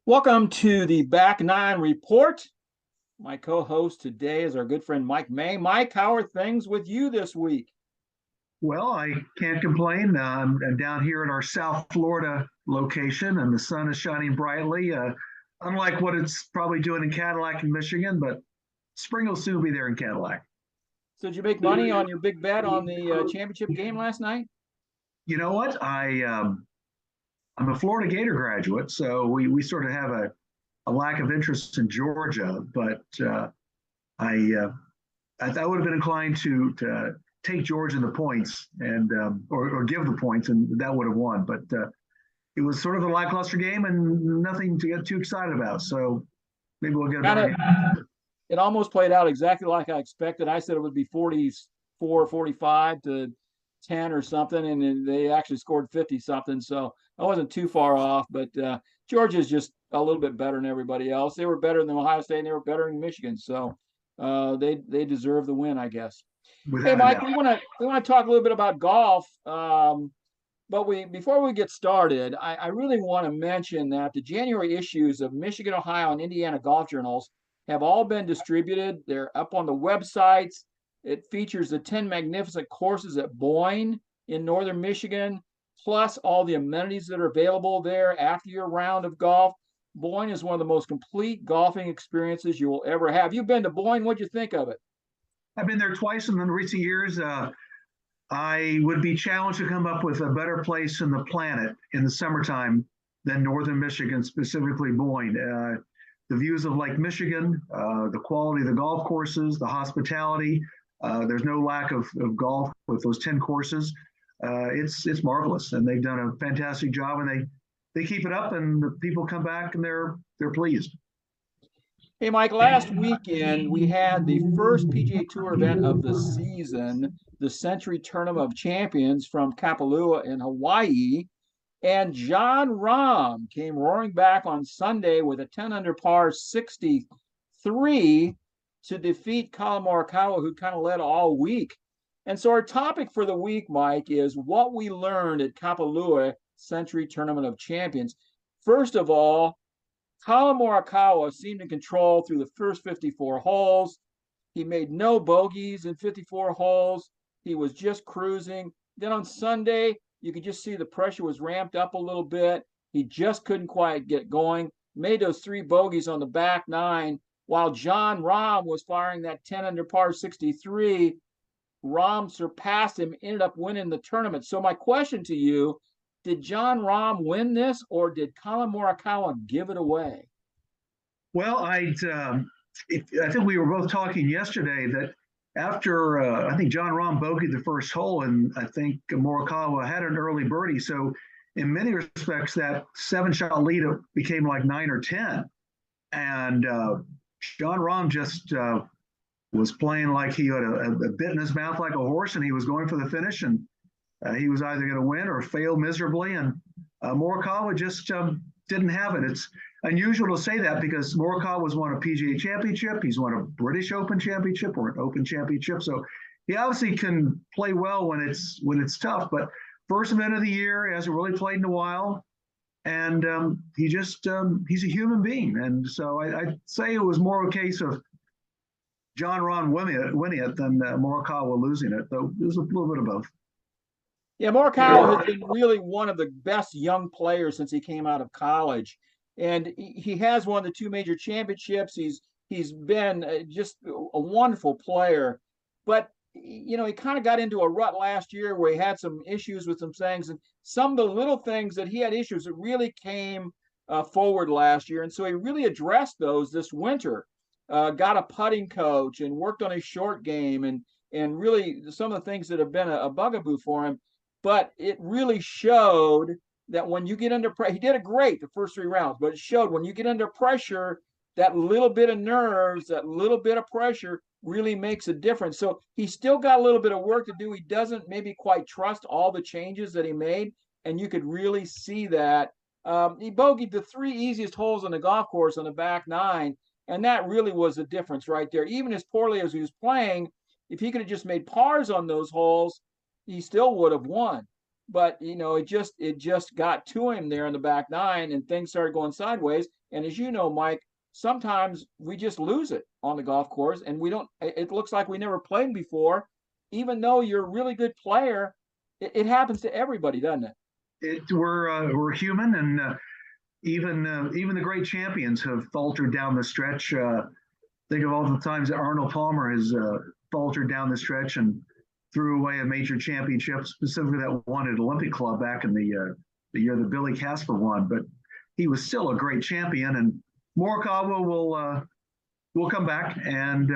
Welcome to the Back Nine Report. My co-host today is our good friend Mike May. Mike, how are things with you this week? Well, I can't complain. I'm down here at our South Florida location, and the sun is shining brightly. Unlike what it's probably doing in Cadillac and Michigan, but spring will soon be there in Cadillac. So did you make money on your big bet on the championship game last night? You know what? I'm a Florida Gator graduate, so we sort of have a lack of interest in Georgia, but I I would have been inclined to take Georgia in the points and or give the points, and that would have won. But it was sort of a lackluster game and nothing to get too excited about. So maybe we'll get a Kind better of, game. it almost played out exactly like I expected. I said it would be 44, 45 to 10 or something, and then they actually scored 50 something. So I wasn't too far off, but Georgia's just a little bit better than everybody else. They were better than Ohio State, and they were better than Michigan. So they deserve the win, I guess. Hey, Without a Mike, doubt. we want to talk a little bit about golf. But before we get started, I really want to mention that the January issues of Michigan, Ohio, and Indiana golf journals have all been distributed. They're up on the websites. It features the 10 magnificent courses at Boyne in northern Michigan, plus all the amenities that are available there after your round of golf. Boyne is one of the most complete golfing experiences you will ever have. You've been to Boyne. What'd you think of it? I've been there twice in the recent years. I would be challenged to come up with a better place in the planet in the summertime than northern Michigan, specifically Boyne. The views of Lake Michigan, the quality of the golf courses, the hospitality. There's no lack of golf with those 10 courses. It's marvelous, and they've done a fantastic job, and they keep it up, and the people come back and they're pleased. Hey, Mike, last weekend we had the first PGA Tour event of the season, the Sentry Tournament of Champions from Kapalua in Hawaii. And John Rahm came roaring back on Sunday with a 10 under par 63 to defeat Collin Morikawa, who kind of led all week. And so our topic for the week, Mike, is what we learned at Kapalua Sentry Tournament of Champions. First of all, Collin Morikawa seemed in control through the first 54 holes. He made no bogeys in 54 holes. He was just cruising. Then on Sunday, you could just see the pressure was ramped up a little bit. He just couldn't quite get going. Made those three bogeys on the back nine while John Rahm was firing that 10 under par 63. Rahm surpassed him, ended up winning the tournament. So my question to you, did John Rahm win this, or did Collin Morikawa give it away? Well, I think we were both talking yesterday that after I think John Rahm bogeyed the first hole, and I think Morikawa had an early birdie. So in many respects, that 7-shot lead became like 9 or 10, and John Rahm just was playing like he had a bit in his mouth like a horse, and he was going for the finish, and he was either going to win or fail miserably, and Morikawa just didn't have it. It's unusual to say that because Morikawa was won a PGA Championship, he's won a British Open Championship or an Open Championship, so he obviously can play well when it's tough. But first event of the year, he hasn't really played in a while, and he's a human being, and so I'd say it was more a case of John Rahm winning it than Morikawa losing it, though it was a little bit of both. Yeah, Morikawa has been really one of the best young players since he came out of college, and he has won the two major championships. He's been just a wonderful player, but you know he kind of got into a rut last year where he had some issues with some things, and some of the little things that he had issues that really came forward last year, and so he really addressed those this winter. Got a putting coach and worked on his short game, and really some of the things that have been a bugaboo for him. But it really showed that when you get under pressure, he did it great the first three rounds, but it showed when you get under pressure, that little bit of nerves, that little bit of pressure really makes a difference. So he's still got a little bit of work to do. He doesn't maybe quite trust all the changes that he made, and you could really see that. He bogeyed the three easiest holes on the golf course on the back nine, and that really was the difference right there. Even as poorly as he was playing, if he could have just made pars on those holes, he still would have won. but it just got to him there in the back nine, and things started going sideways. And as you know, Mike, sometimes we just lose it on the golf course, and we don't. It looks like we never played before, even though you're a really good player. It happens to everybody, doesn't it? We're human, and even the great champions have faltered down the stretch. Think of all the times that Arnold Palmer has faltered down the stretch and threw away a major championship, specifically that one at Olympic Club back in the year that Billy Casper won. But he was still a great champion, and Morikawa will come back. And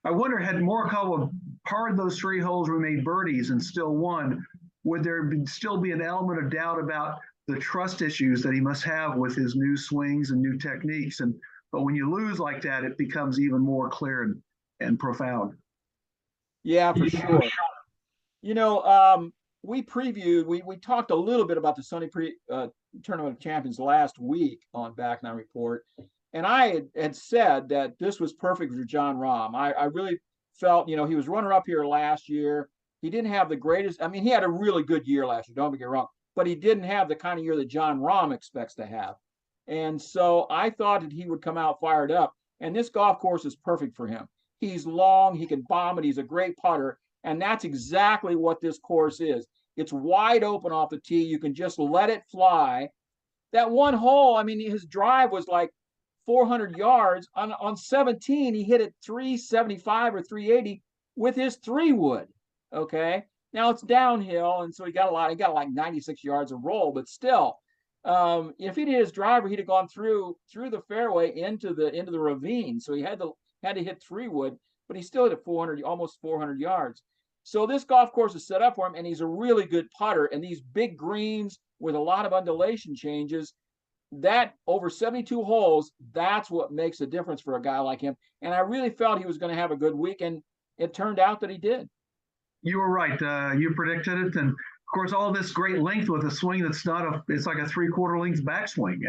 I wonder, had Morikawa parred those 3 holes, made birdies, and still won, would there still be an element of doubt about the trust issues that he must have with his new swings and new techniques? But when you lose like that, it becomes even more clear and profound. Yeah, for sure. We previewed, we talked a little bit about the Sentry Tournament of Champions last week on Back Nine Report, and I had said that this was perfect for Jon Rahm. I really felt, he was runner-up here last year. He didn't have the greatest. I mean, he had a really good year last year. Don't get me wrong, but he didn't have the kind of year that Jon Rahm expects to have. And so I thought that he would come out fired up. And this golf course is perfect for him. He's long, he can bomb it, he's a great putter. And that's exactly what this course is. It's wide open off the tee. You can just let it fly. That one hole, I mean, his drive was like 400 yards. On 17, he hit it 375 or 380 with his 3-wood. Okay. Now it's downhill, and so he got like 96 yards of roll, but still, if he'd hit his driver, he'd have gone through the fairway into the ravine. So he had to hit 3-wood, but he still hit it 400, almost 400 yards. So this golf course is set up for him, and he's a really good putter. And these big greens with a lot of undulation changes, that over 72 holes, that's what makes a difference for a guy like him. And I really felt he was going to have a good week, and it turned out that he did. You were right. You predicted it, and of course, all this great length with a swing that's it's like a 3/4 length backswing.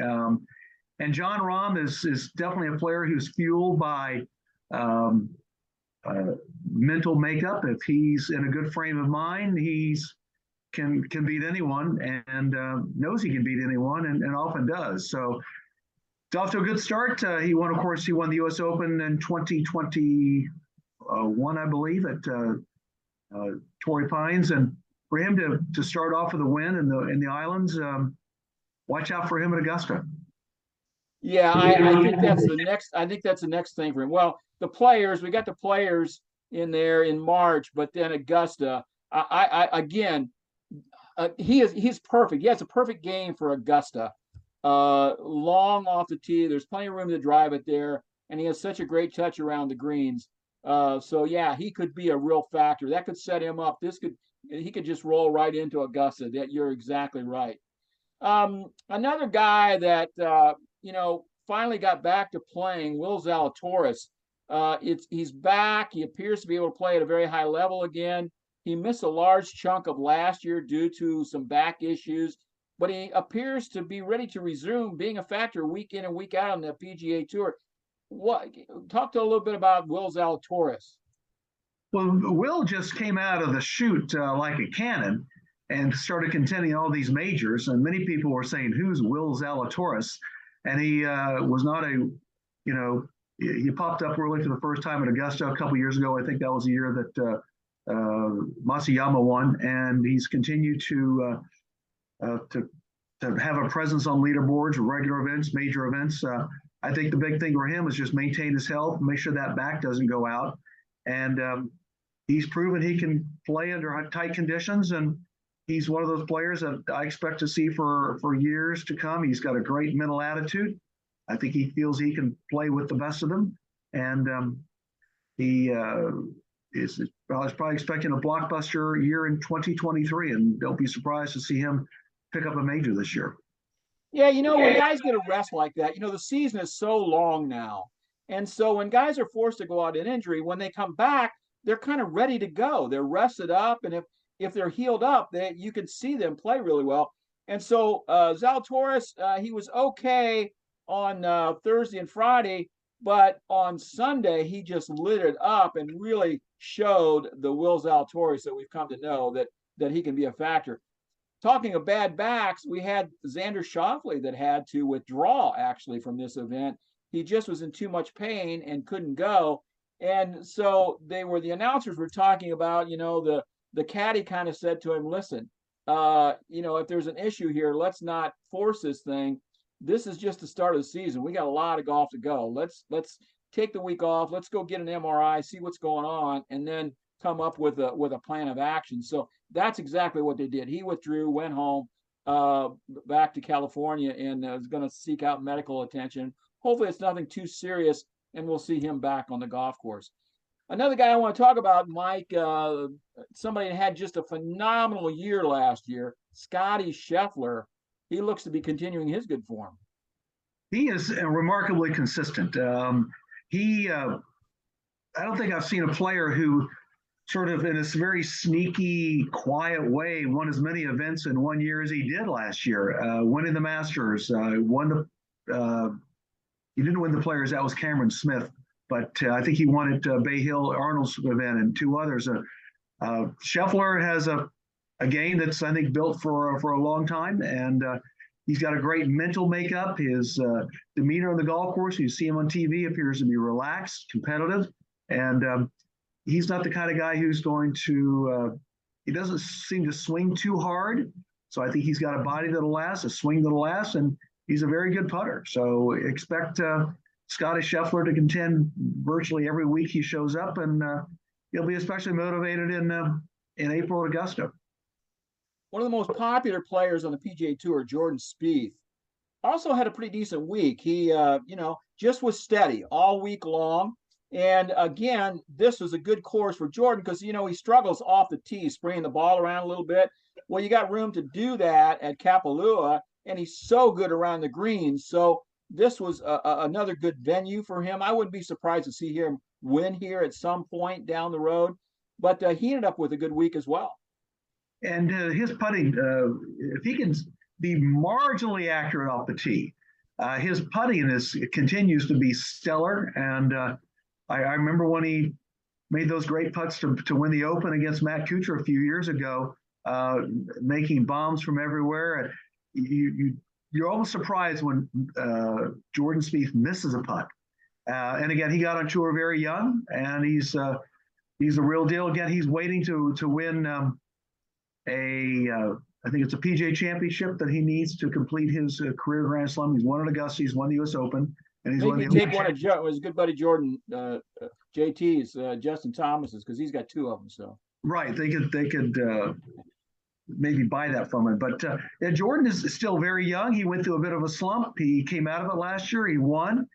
And Jon Rahm is definitely a player who's fueled by mental makeup. If he's in a good frame of mind, he's can beat anyone, and knows he can beat anyone, and often does. So it's off to a good start. He won the U.S. Open in 2021, I believe, at Torrey Pines, and for him to start off with a win in the islands, watch out for him at Augusta. Yeah, I think that's the next. I think that's the next thing for him. Well, we got the players in there in March, but then Augusta. He's perfect. He has a perfect game for Augusta. Long off the tee. There's plenty of room to drive it there, and he has such a great touch around the greens. So yeah, he could be a real factor. That could set him up. He could just roll right into Augusta. That you're exactly right. Another guy that finally got back to playing, Will Zalatoris. He's back. He appears to be able to play at a very high level again. He missed a large chunk of last year due to some back issues, but he appears to be ready to resume being a factor week in and week out on the PGA Tour. Talk to a little bit about Will Zalatoris. Well, Will just came out of the chute like a cannon and started contending all these majors. And many people were saying, "Who's Will Zalatoris?" And he was not he popped up early for the first time at Augusta a couple years ago. I think that was the year that Matsuyama won, and he's continued to have a presence on leaderboards, regular events, major events. I think the big thing for him is just maintain his health, make sure that back doesn't go out, and he's proven he can play under tight conditions, and he's one of those players that I expect to see for years to come. He's got a great mental attitude. I think he feels he can play with the best of them, and he is probably expecting a blockbuster year in 2023, and don't be surprised to see him pick up a major this year. Yeah, when guys get a rest like that, the season is so long now. And so when guys are forced to go out in injury, when they come back, they're kind of ready to go. They're rested up, and if they're healed up, you can see them play really well. And so Zalatoris, he was okay on Thursday and Friday, but on Sunday he just lit it up and really showed the Will Zalatoris that we've come to know that he can be a factor. talking of bad backs, we had Xander Schauffele that had to withdraw actually from this event. He just was in too much pain and couldn't go. And so the announcers were talking about, the caddy kind of said to him, listen, if there's an issue here, let's not force this thing. This is just the start of the season. We got a lot of golf to go. Let's take the week off. Let's go get an MRI, see what's going on, and then come up with a plan of action. So that's exactly what they did. He withdrew, went home, back to California, and is going to seek out medical attention. Hopefully it's nothing too serious, and we'll see him back on the golf course. Another guy I want to talk about, Mike, somebody that had just a phenomenal year last year, Scotty Scheffler. He looks to be continuing his good form. He is remarkably consistent. I don't think I've seen a player who sort of in this very sneaky, quiet way won as many events in 1 year as he did last year, winning the Masters, he didn't win the Players. That was Cameron Smith. But I think he won at Bay Hill Arnold's event and two others. Scheffler has a game that's, I think, built for a long time. And he's got a great mental makeup. His demeanor on the golf course, you see him on TV, appears to be relaxed, competitive. And he's not the kind of guy who's going to, he doesn't seem to swing too hard. So I think he's got a body that'll last, a swing that'll last, and he's a very good putter. So expect Scotty Scheffler to contend virtually every week he shows up, and he'll be especially motivated in April at Augusta. One of the most popular players on the PGA Tour, Jordan Spieth, also had a pretty decent week. He, just was steady all week long. And again, this was a good course for Jordan because, he struggles off the tee, spraying the ball around a little bit. Well, you got room to do that at Kapalua, and he's so good around the greens. So this was another good venue for him. I wouldn't be surprised to see him win here at some point down the road, but he ended up with a good week as well. And his putting, if he can be marginally accurate off the tee, his putting continues to be stellar. And I remember when he made those great putts to win the Open against Matt Kuchar a few years ago, making bombs from everywhere. You're almost surprised when Jordan Spieth misses a putt. And again, he got on tour very young, and he's the real deal. Again, he's waiting to win I think it's a PGA Championship that he needs to complete his career Grand Slam. He's won at Augusta, he's won the U.S. Open, and he's won the take one of his good buddy Jordan JT's, Justin Thomas's, because he's got two of them. So right, they could maybe buy that from him. But Jordan is still very young. He went through a bit of a slump. He came out of it last year. He won.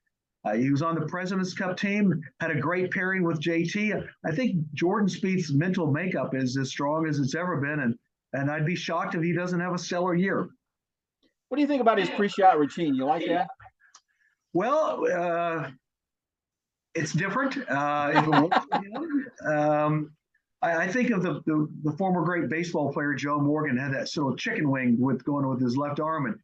He was on the President's Cup team, had a great pairing with JT. I think Jordan Spieth's mental makeup is as strong as it's ever been, and I'd be shocked if he doesn't have a stellar year. What do you think about his pre-shot routine? You like that? Well, it's different. I think of the former great baseball player Joe Morgan had that sort of chicken wing going with his left arm, and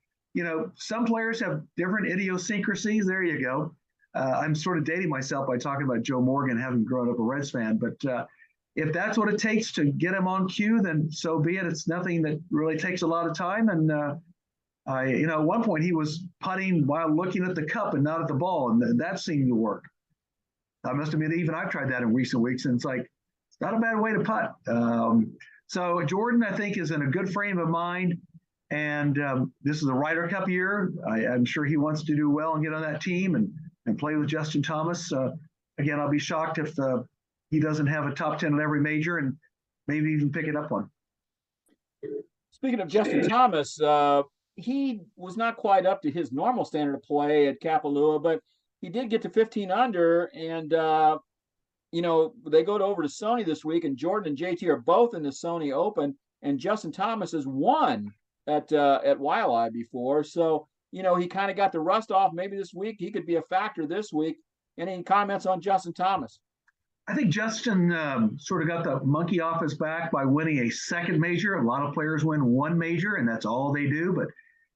some players have different idiosyncrasies. There you go. I'm sort of dating myself by talking about Joe Morgan, having grown up a Reds fan, but if that's what it takes to get him on cue, then so be it. It's nothing that really takes a lot of time. And at one point he was putting while looking at the cup and not at the ball, and that seemed to work. I must admit, even I've tried that in recent weeks, and it's not a bad way to putt. So Jordan, I think, is in a good frame of mind. And this is a Ryder Cup year. I'm sure he wants to do well and get on that team and play with Justin Thomas. Again, I'll be shocked if he doesn't have a top 10 in every major and maybe even pick it up one. Speaking of Justin Thomas, he was not quite up to his normal standard of play at Kapalua, but he did get to 15 under, and they go over to Sony this week, and Jordan and JT are both in the Sony Open, and Justin Thomas has won at Waialae before. So, he kind of got the rust off maybe this week. He could be a factor this week. Any comments on Justin Thomas? I think Justin sort of got the monkey off his back by winning a second major. A lot of players win one major, and that's all they do. But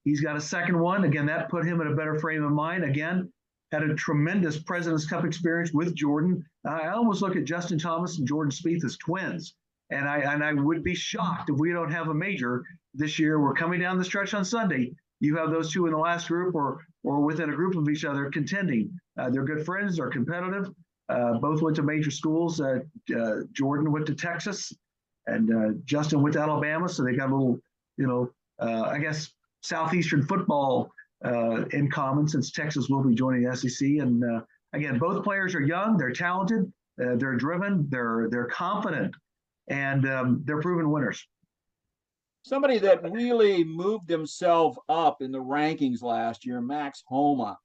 he's got a second one. Again, that put him in a better frame of mind. Again, had a tremendous President's Cup experience with Jordan. I almost look at Justin Thomas and Jordan Spieth as twins. And I would be shocked if we don't have a major this year. We're coming down the stretch on Sunday. You have those two in the last group, or within a group of each other contending. They're good friends. They're competitive. Both went to major schools. Jordan went to Texas, and Justin went to Alabama. So they got a little, I guess, Southeastern football in common, since Texas will be joining the SEC. And again, both players are young. They're talented. They're driven. They're confident, and they're proven winners. Somebody that really moved himself up in the rankings last year, Max Homa.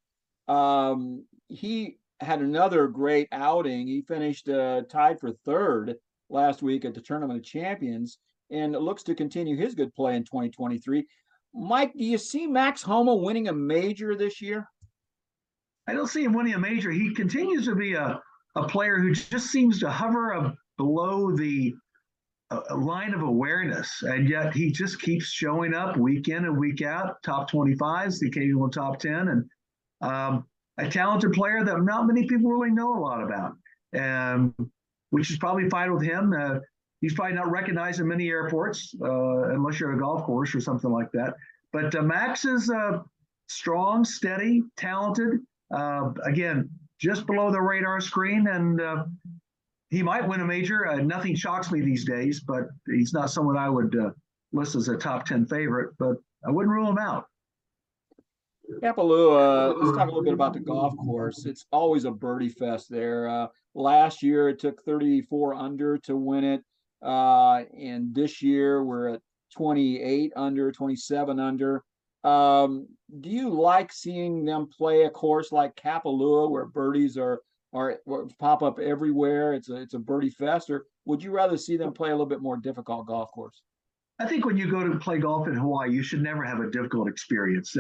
He had another great outing. He finished tied for third last week at the Tournament of Champions, and looks to continue his good play in 2023. Mike, do you see Max Homa winning a major this year? I don't see him winning a major. He continues to be a player who just seems to hover below the a line of awareness, and yet he just keeps showing up week in and week out, top 25s, the occasional top 10, and a talented player that not many people really know a lot about, which is probably fine with him. He's probably not recognized in many airports unless you're at a golf course or something like that. But Max is strong, steady, talented, again, just below the radar screen, and he might win a major. Nothing shocks me these days, but he's not someone I would list as a top 10 favorite, but I wouldn't rule him out. Kapalua, let's talk a little bit about the golf course. It's always a birdie fest there. Last year, it took 34 under to win it. And this year, we're at 28 under, 27 under. Do you like seeing them play a course like Kapalua, where birdies are pop up everywhere? It's a birdie fest, or would you rather see them play a little bit more difficult golf course? I think when you go to play golf in Hawaii, you should never have a difficult experience.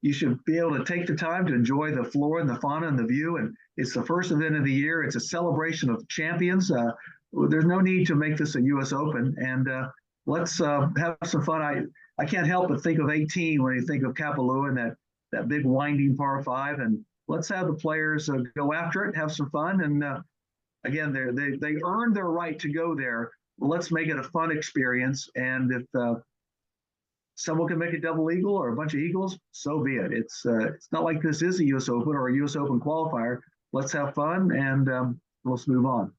You should be able to take the time to enjoy the flora and the fauna and the view. And it's the first event of the year. It's a celebration of champions. There's no need to make this a U.S. Open. And let's have some fun. I can't help but think of 18 when you think of Kapalua and that big winding par 5. And let's have the players go after it, have some fun. And again, they earned their right to go there. Let's make it a fun experience. And if someone can make a double eagle or a bunch of eagles, so be it. It's not like this is a U.S. Open or a U.S. Open qualifier. Let's have fun, and let's move on.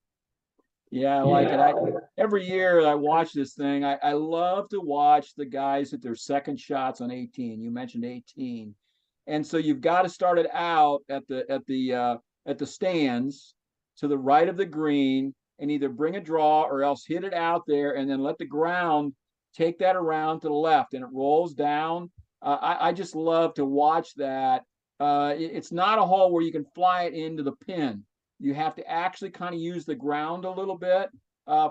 Yeah, I like it. Every year I watch this thing. I love to watch the guys hit their second shots on 18. You mentioned 18, and so you've got to start it out at the stands to the right of the green, and either bring a draw or else hit it out there, and then let the ground take that around to the left, and it rolls down. I just love to watch that. It's not a hole where you can fly it into the pin. You have to actually kind of use the ground a little bit.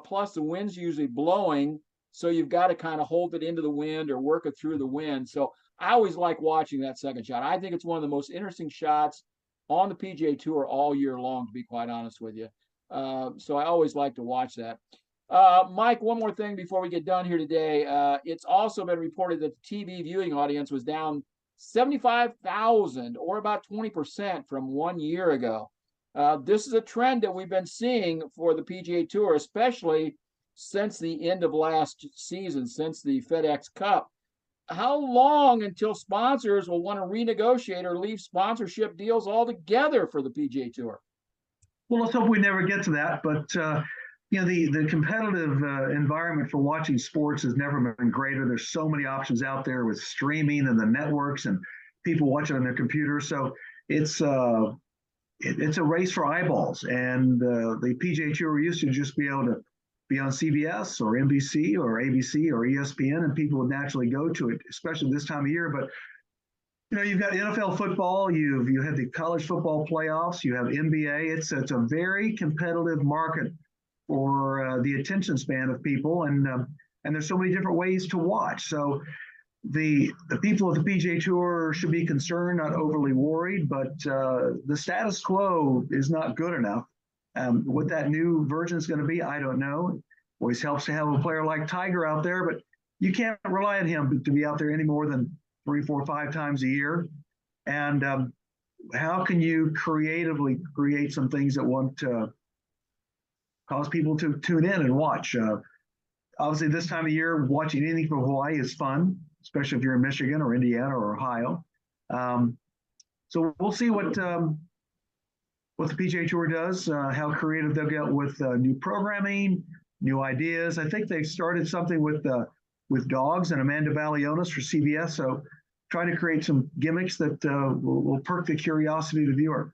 Plus, the wind's usually blowing, so you've got to kind of hold it into the wind or work it through the wind. So I always like watching that second shot. I think it's one of the most interesting shots on the PGA Tour all year long, to be quite honest with you. So I always like to watch that. Mike, one more thing before we get done here today. It's also been reported that the TV viewing audience was down 75,000, or about 20% from 1 year ago. This is a trend that we've been seeing for the PGA Tour, especially since the end of last season, since the FedEx Cup. How long until sponsors will want to renegotiate or leave sponsorship deals altogether for the PGA Tour? Well, let's hope we never get to that. But the competitive environment for watching sports has never been greater. There's so many options out there with streaming and the networks and people watching on their computers. So it's a race for eyeballs. And the PGA Tour used to just be able to be on CBS or NBC or ABC or ESPN, and people would naturally go to it, especially this time of year. But you've got NFL football, you have the college football playoffs, you have NBA. It's a very competitive market for the attention span of people, and there's so many different ways to watch. So the people of the PGA Tour should be concerned, not overly worried, but the status quo is not good enough. What that new version is going to be, I don't know. It always helps to have a player like Tiger out there, but you can't rely on him to be out there any more than 3, 4, 5 times a year. And how can you creatively create some things that won't cause people to tune in and watch? obviously this time of year, watching anything from Hawaii is fun, especially if you're in Michigan or Indiana or Ohio. So we'll see what the PGA Tour does, how creative they'll get with new programming, new ideas. I think they started something with dogs and Amanda Balionis for CBS. So trying to create some gimmicks that will perk the curiosity of the viewer.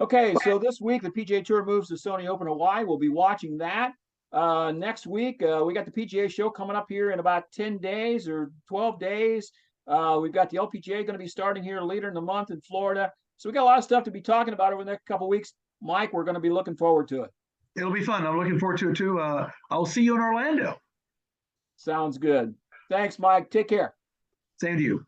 Okay, so this week the PGA Tour moves to Sony Open Hawaii. We'll be watching that. Next week, we got the PGA show coming up here in about 10 days or 12 days. We've got the LPGA going to be starting here later in the month in Florida. So we got a lot of stuff to be talking about over the next couple of weeks. Mike, we're going to be looking forward to it. It'll be fun. I'm looking forward to it too. I'll see you in Orlando. Sounds good. Thanks, Mike. Take care. Same to you.